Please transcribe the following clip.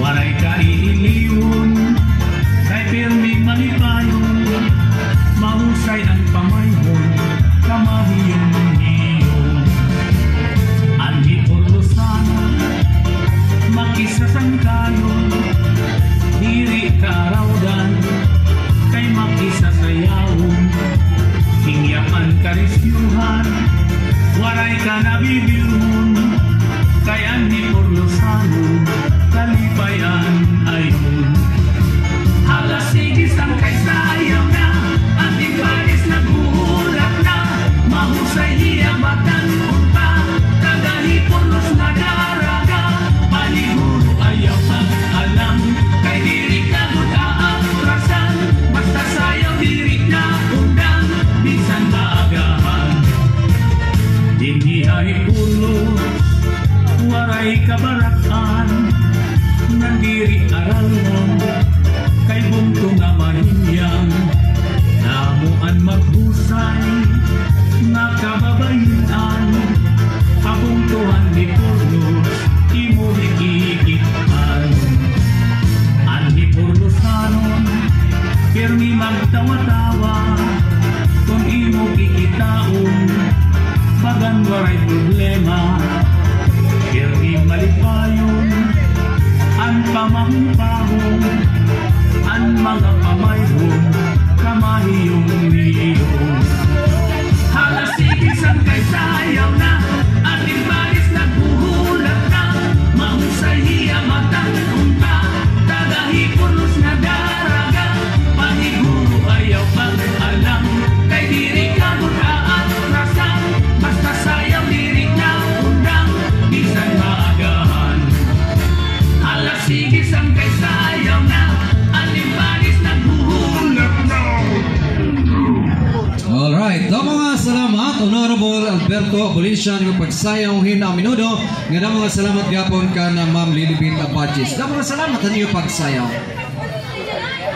Waray ka iiliwon, kay pirming malipayon, mahusay ang pamayhon, kamahiyong hiyong. Anhi Orlosano, makisasangkayon, diri ka rawdan, kay makisasayawon, hingyakan karisyuhan, waray ka nabibiyun, kay Anhi Orlosano, kalipayan ayon. Hala sige sang kay sayaw na, ating panis naghuhulak na, mahusay niya batang unta, tagahipunos na daraga, paniguro ayaw pag-alam, kay diri ka gudaan rasan, basta sayaw diri na undang, bisan maagahan. Hindi ay ulo, waray kabarakan, nandiri aralan, kay bungto nga maninyang, namuan maghusay, nakababayinan, kabungtuhan ni Orlos, imo hikikitan. Anhi Orlosano, pirmi magtawa-tawa, kung imo kikitaon, bagan waray problema, pirmi malipayon, ang pamangpahong, ang mga pamayhon, kamahiyong niyong. Hala sige sang kay sayaw na, ating balis naghuhulat na, mahusay hiya matang unta, tagahipunos na daraga, paniguro ayaw pag-alam, kay diri ka gudaan rasan, basta sayaw diri na undang, bisan maagahan. Hala sige sang kay sayaw na, ating balis naghuhulak na. Alright, mga salamat Honorable Alberto Abolition ng pagsayaw hina minudo. Nga mga salamat gapon ka na Ma'am Lilibet Apaches. Mga salamat ang iyo pagsayaw.